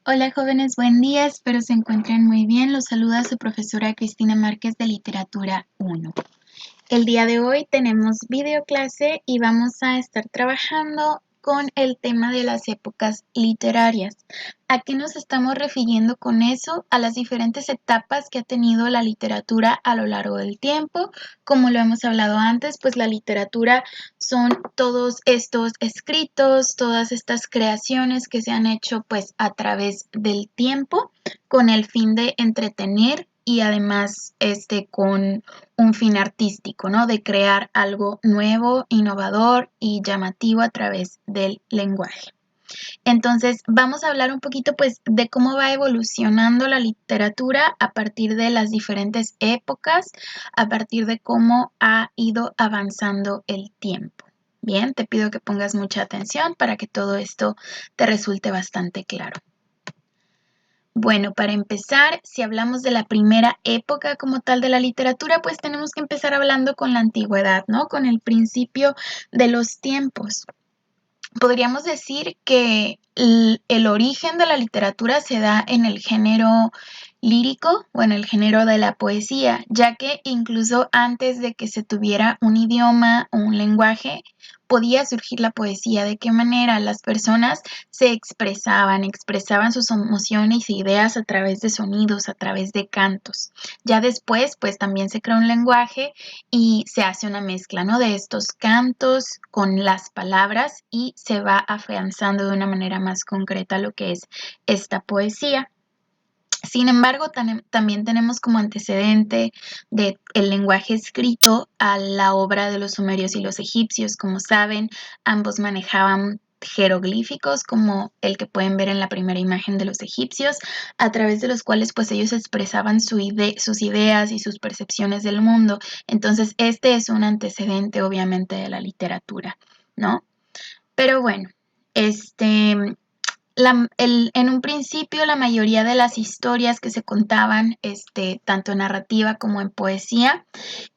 Hola jóvenes, buen día, espero se encuentren muy bien. Los saluda su profesora Cristina Márquez de Literatura 1. El día de hoy tenemos videoclase y vamos a estar trabajando con el tema de las épocas literarias. ¿A qué nos estamos refiriendo con eso? A las diferentes etapas que ha tenido la literatura a lo largo del tiempo. Como lo hemos hablado antes, pues la literatura son todos estos escritos, todas estas creaciones que se han hecho pues a través del tiempo con el fin de entretener y además con un fin artístico, ¿no? De crear algo nuevo, innovador y llamativo a través del lenguaje. Entonces, vamos a hablar un poquito pues de cómo va evolucionando la literatura a partir de las diferentes épocas, a partir de cómo ha ido avanzando el tiempo. Bien, te pido que pongas mucha atención para que todo esto te resulte bastante claro. Bueno, para empezar, si hablamos de la primera época como tal de la literatura, pues tenemos que empezar hablando con la antigüedad, ¿no? Con el principio de los tiempos. Podríamos decir que el origen de la literatura se da en el género lírico o en el género de la poesía, ya que incluso antes de que se tuviera un idioma o un lenguaje, podía surgir la poesía. ¿De qué manera? Las personas se expresaban sus emociones e ideas a través de sonidos, a través de cantos. Ya después, pues también se crea un lenguaje y se hace una mezcla, ¿no? De estos cantos con las palabras y se va afianzando de una manera más concreta lo que es esta poesía. Sin embargo, también tenemos como antecedente del lenguaje escrito a la obra de los sumerios y los egipcios. Como saben, ambos manejaban jeroglíficos como el que pueden ver en la primera imagen de los egipcios, a través de los cuales pues ellos expresaban sus ideas y sus percepciones del mundo. Entonces, este es un antecedente obviamente de la literatura, ¿no? Pero bueno, en un principio la mayoría de las historias que se contaban, tanto en narrativa como en poesía,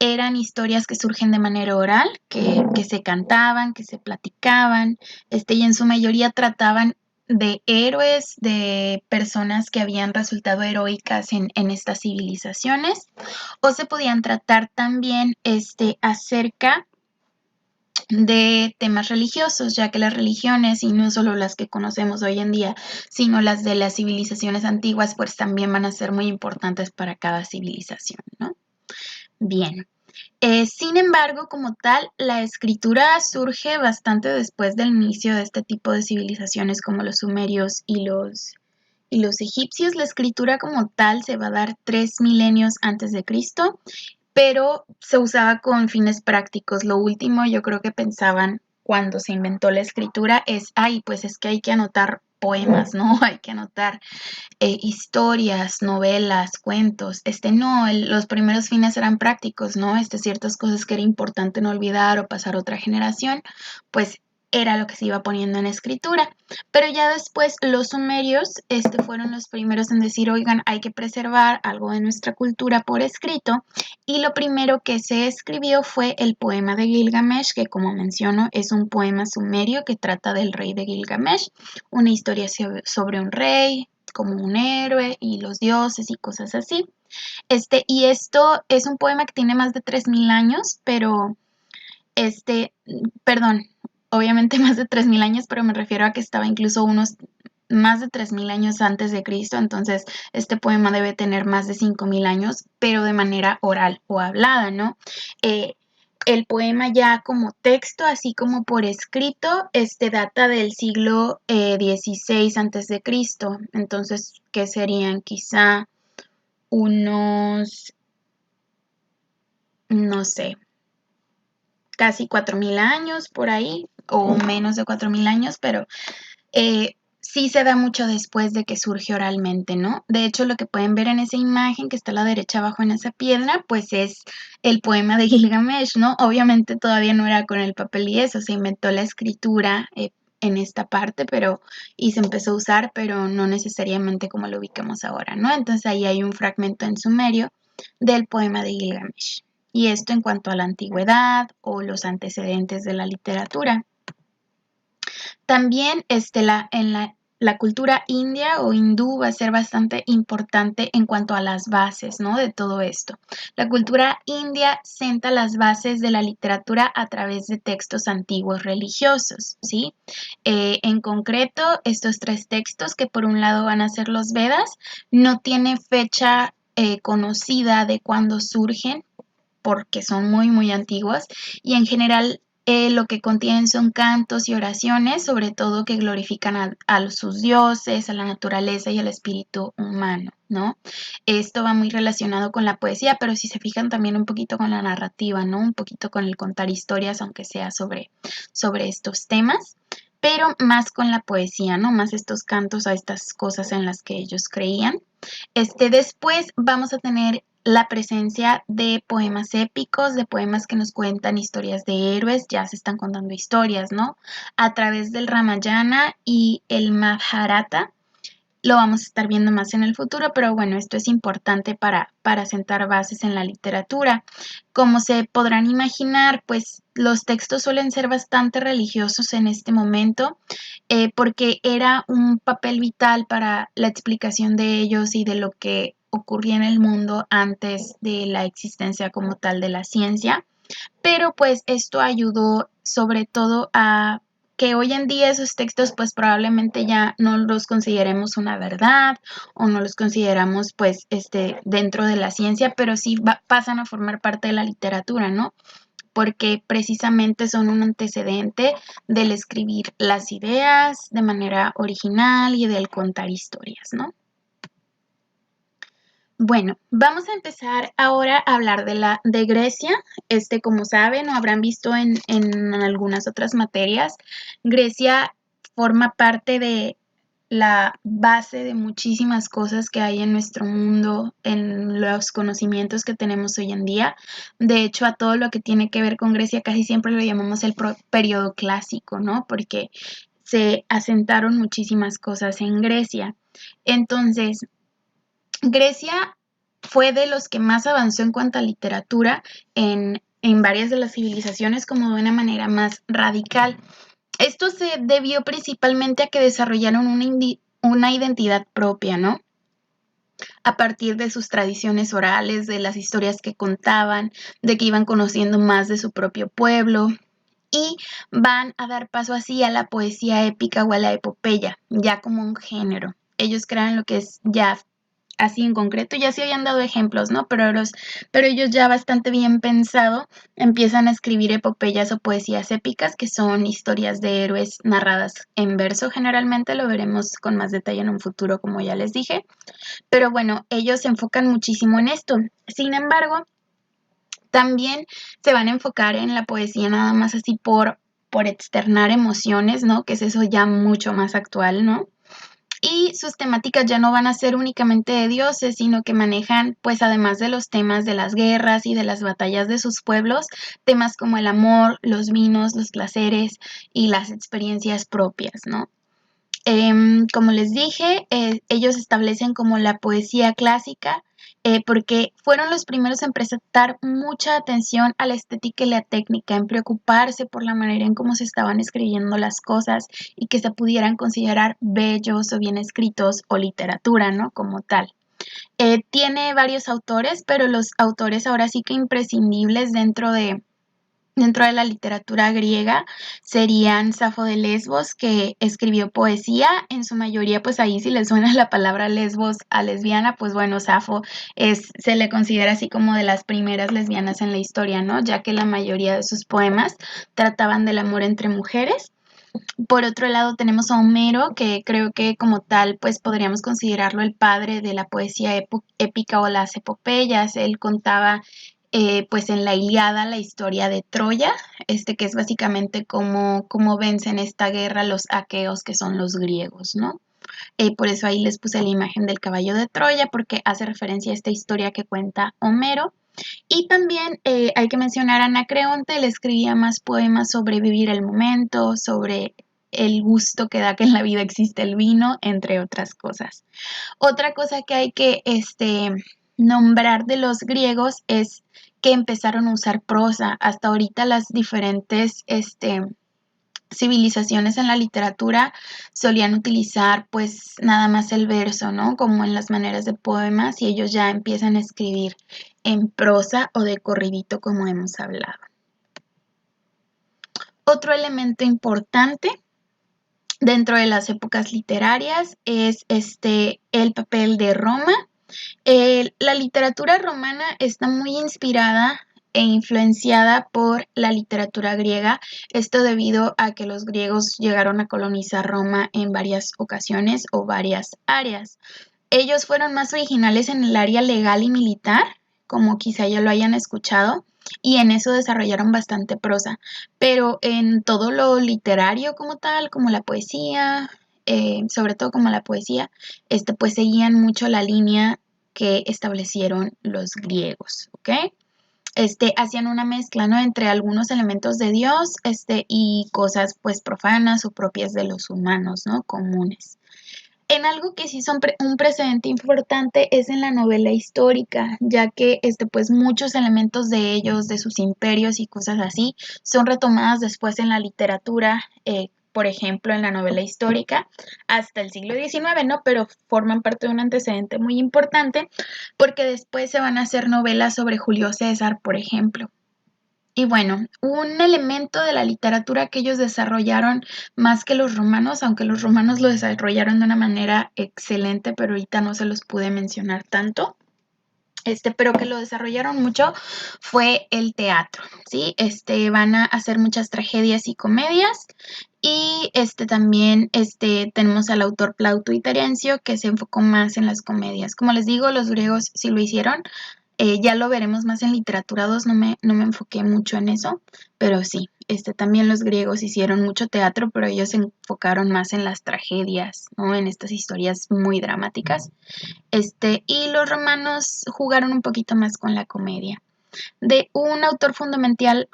eran historias que surgen de manera oral, que se cantaban, que se platicaban, y en su mayoría trataban de héroes, de personas que habían resultado heroicas en estas civilizaciones, o se podían tratar también acerca de temas religiosos, ya que las religiones, y no solo las que conocemos hoy en día, sino las de las civilizaciones antiguas, pues también van a ser muy importantes para cada civilización, ¿no? Bien. Sin embargo, como tal, la escritura surge bastante después del inicio de este tipo de civilizaciones como los sumerios y los egipcios. La escritura como tal se va a dar 3 milenios antes de Cristo, pero se usaba con fines prácticos. Lo último yo creo que pensaban cuando se inventó la escritura es, ay, pues es que hay que anotar poemas, ¿no? Hay que anotar historias, novelas, cuentos. No, los primeros fines eran prácticos, ¿no? Ciertas cosas que era importante no olvidar o pasar a otra generación, pues era lo que se iba poniendo en escritura. Pero ya después los sumerios fueron los primeros en decir, oigan, hay que preservar algo de nuestra cultura por escrito, y lo primero que se escribió fue el poema de Gilgamesh, que como menciono es un poema sumerio que trata del rey de Gilgamesh, una historia sobre un rey como un héroe y los dioses y cosas así. Y esto es un poema que tiene más de 3000 años, pero perdón, obviamente más de 3000 años, pero me refiero a que estaba incluso unos más de 3000 años antes de Cristo. Entonces este poema debe tener más de 5000 años, pero de manera oral o hablada, ¿no? El poema ya como texto, así como por escrito, data del siglo XVI antes de Cristo. Entonces, ¿qué serían? Quizá unos, no sé, casi 4000 años por ahí, o menos de 4000 años, pero sí se da mucho después de que surge oralmente, ¿no? De hecho, lo que pueden ver en esa imagen que está a la derecha abajo en esa piedra, pues es el poema de Gilgamesh, ¿no? Obviamente todavía no era con el papel y eso, se inventó la escritura en esta parte, y se empezó a usar, pero no necesariamente como lo ubicamos ahora, ¿no? Entonces ahí hay un fragmento en sumerio del poema de Gilgamesh. Y esto en cuanto a la antigüedad o los antecedentes de la literatura. También la cultura india o hindú va a ser bastante importante en cuanto a las bases, ¿no? De todo esto. La cultura india senta las bases de la literatura a través de textos antiguos religiosos, ¿sí? En concreto, estos tres textos, que por un lado van a ser los Vedas, no tiene fecha conocida de cuándo surgen, porque son muy, muy antiguas, y en general lo que contienen son cantos y oraciones, sobre todo que glorifican a sus dioses, a la naturaleza y al espíritu humano, ¿no? Esto va muy relacionado con la poesía, pero si se fijan también un poquito con la narrativa, ¿no? Un poquito con el contar historias, aunque sea sobre estos temas, pero más con la poesía, ¿no? Más estos cantos a estas cosas en las que ellos creían. Después vamos a tener la presencia de poemas épicos, de poemas que nos cuentan historias de héroes, ya se están contando historias, ¿no? A través del Ramayana y el Mahabharata. Lo vamos a estar viendo más en el futuro, pero bueno, esto es importante para sentar bases en la literatura. Como se podrán imaginar, pues los textos suelen ser bastante religiosos en este momento, porque era un papel vital para la explicación de ellos y de lo que ocurría en el mundo antes de la existencia como tal de la ciencia. Pero pues esto ayudó sobre todo a que hoy en día esos textos pues probablemente ya no los consideremos una verdad o no los consideramos pues dentro de la ciencia, pero sí pasan a formar parte de la literatura, ¿no? Porque precisamente son un antecedente del escribir las ideas de manera original y del contar historias, ¿no? Bueno, vamos a empezar ahora a hablar de Grecia. Como saben o habrán visto en algunas otras materias, Grecia forma parte de la base de muchísimas cosas que hay en nuestro mundo, en los conocimientos que tenemos hoy en día. De hecho, a todo lo que tiene que ver con Grecia casi siempre lo llamamos el periodo clásico, ¿no? Porque se asentaron muchísimas cosas en Grecia. Entonces, Grecia fue de los que más avanzó en cuanto a literatura en varias de las civilizaciones como de una manera más radical. Esto se debió principalmente a que desarrollaron una identidad propia, ¿no? A partir de sus tradiciones orales, de las historias que contaban, de que iban conociendo más de su propio pueblo y van a dar paso así a la poesía épica o a la epopeya, ya como un género. Ellos crean lo que es ya así en concreto, ya se habían dado ejemplos, ¿no? Pero ellos ya bastante bien pensado empiezan a escribir epopeyas o poesías épicas, que son historias de héroes narradas en verso generalmente, lo veremos con más detalle en un futuro, como ya les dije. Pero bueno, ellos se enfocan muchísimo en esto. Sin embargo, también se van a enfocar en la poesía nada más así por externar emociones, ¿no? Que es eso ya mucho más actual, ¿no? Y sus temáticas ya no van a ser únicamente de dioses, sino que manejan, pues además de los temas de las guerras y de las batallas de sus pueblos, temas como el amor, los vinos, los placeres y las experiencias propias, ¿no? Como les dije, ellos establecen como la poesía clásica, porque fueron los primeros en prestar mucha atención a la estética y la técnica, en preocuparse por la manera en cómo se estaban escribiendo las cosas y que se pudieran considerar bellos o bien escritos o literatura, ¿no? Como tal. Tiene varios autores, pero los autores ahora sí que imprescindibles dentro de la literatura griega serían Safo de Lesbos, que escribió poesía, en su mayoría, pues ahí si le suena la palabra lesbos a lesbiana, pues bueno, Safo se le considera así como de las primeras lesbianas en la historia, ¿no? Ya que la mayoría de sus poemas trataban del amor entre mujeres. Por otro lado tenemos a Homero, que creo que como tal, pues podríamos considerarlo el padre de la poesía épica o las epopeyas. Él contaba pues en la Ilíada la historia de Troya, que es básicamente cómo vencen esta guerra los aqueos, que son los griegos, ¿no? Por eso ahí les puse la imagen del caballo de Troya, porque hace referencia a esta historia que cuenta Homero. Y también hay que mencionar a Anacreonte, él escribía más poemas sobre vivir el momento, sobre el gusto que da que en la vida existe el vino, entre otras cosas. Otra cosa que hay que nombrar de los griegos es que empezaron a usar prosa. Hasta ahorita las diferentes civilizaciones en la literatura solían utilizar pues nada más el verso, ¿no? Como en las maneras de poemas y ellos ya empiezan a escribir en prosa o de corridito como hemos hablado. Otro elemento importante dentro de las épocas literarias es el papel de Roma. La literatura romana está muy inspirada e influenciada por la literatura griega, esto debido a que los griegos llegaron a colonizar Roma en varias ocasiones o varias áreas. Ellos fueron más originales en el área legal y militar, como quizá ya lo hayan escuchado, y en eso desarrollaron bastante prosa, pero en todo lo literario como tal, como la poesía, sobre todo como la poesía, pues seguían mucho la línea que establecieron los griegos, ¿ok? Hacían una mezcla, ¿no? Entre algunos elementos de Dios, y cosas, pues, profanas o propias de los humanos, ¿no? Comunes. En algo que sí son un precedente importante es en la novela histórica, ya que pues muchos elementos de ellos, de sus imperios y cosas así, son retomadas después en la literatura, por ejemplo, en la novela histórica, hasta el siglo XIX, ¿no? Pero forman parte de un antecedente muy importante, porque después se van a hacer novelas sobre Julio César, por ejemplo. Y bueno, un elemento de la literatura que ellos desarrollaron más que los romanos, aunque los romanos lo desarrollaron de una manera excelente, pero ahorita no se los pude mencionar tanto, pero que lo desarrollaron mucho, fue el teatro, ¿sí? Van a hacer muchas tragedias y comedias. Y también tenemos al autor Plauto y Terencio, que se enfocó más en las comedias. Como les digo, los griegos sí lo hicieron. Ya lo veremos más en literatura 2, no me enfoqué mucho en eso, pero sí, también los griegos hicieron mucho teatro, pero ellos se enfocaron más en las tragedias, ¿no? En estas historias muy dramáticas. Y los romanos jugaron un poquito más con la comedia. De un autor fundamental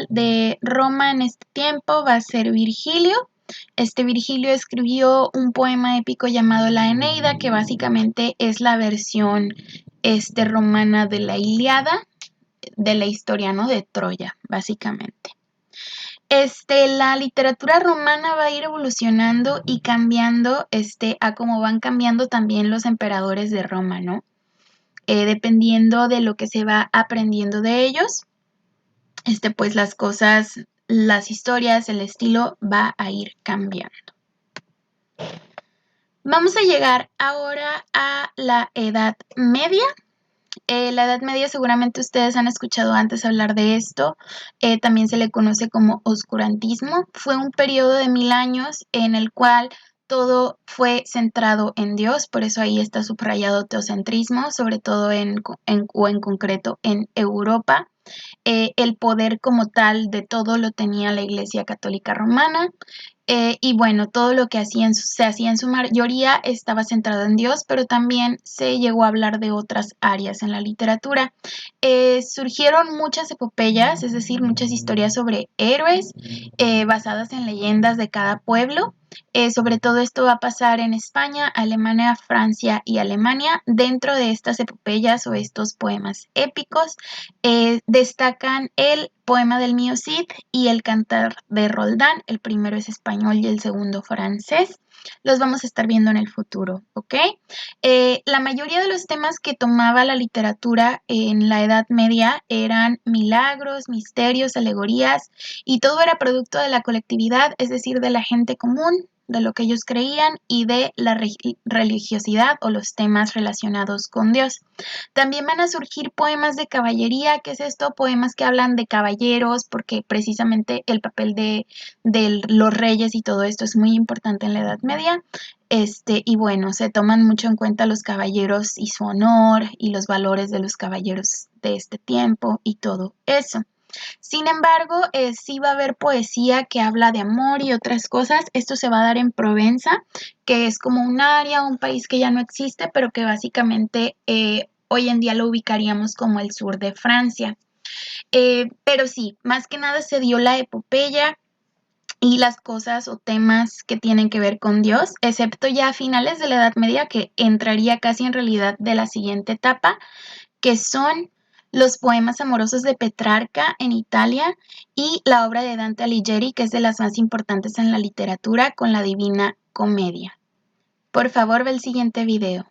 de Roma en este tiempo va a ser Virgilio. Virgilio escribió un poema épico llamado La Eneida, que básicamente es la versión romana de la Ilíada, de la historia, ¿no? De Troya, básicamente. La literatura romana va a ir evolucionando y cambiando, a cómo van cambiando también los emperadores de Roma, ¿no? Dependiendo de lo que se va aprendiendo de ellos, pues las cosas, las historias, el estilo va a ir cambiando. Vamos a llegar ahora a la Edad Media. La Edad Media seguramente ustedes han escuchado antes hablar de esto, también se le conoce como oscurantismo. Fue un periodo de 1000 años en el cual todo fue centrado en Dios, por eso ahí está subrayado teocentrismo, sobre todo en concreto en Europa. El poder como tal de todo lo tenía la Iglesia Católica Romana. Y bueno, todo lo que se hacía en su mayoría estaba centrado en Dios, pero también se llegó a hablar de otras áreas en la literatura. Surgieron muchas epopeyas, es decir, muchas historias sobre héroes basadas en leyendas de cada pueblo. Sobre todo esto va a pasar en España, Alemania, Francia y Alemania. Dentro de estas epopeyas o estos poemas épicos destacan el poema del Mío Cid y el Cantar de Roldán. El primero es español y el segundo francés. Los vamos a estar viendo en el futuro, ¿ok? La mayoría de los temas que tomaba la literatura en la Edad Media eran milagros, misterios, alegorías, y todo era producto de la colectividad, es decir, de la gente común, de lo que ellos creían y de la religiosidad o los temas relacionados con Dios. También van a surgir poemas de caballería. ¿Qué es esto? Poemas que hablan de caballeros, porque precisamente el papel de los reyes y todo esto es muy importante en la Edad Media. Y bueno, se toman mucho en cuenta los caballeros y su honor y los valores de los caballeros de este tiempo y todo eso. Sin embargo, sí va a haber poesía que habla de amor y otras cosas. Esto se va a dar en Provenza, que es como un área, un país que ya no existe, pero que básicamente hoy en día lo ubicaríamos como el sur de Francia. Pero sí, más que nada se dio la epopeya y las cosas o temas que tienen que ver con Dios, excepto ya a finales de la Edad Media, que entraría casi en realidad de la siguiente etapa, que son los poemas amorosos de Petrarca en Italia y la obra de Dante Alighieri, que es de las más importantes en la literatura, con la Divina Comedia. Por favor, ve el siguiente video.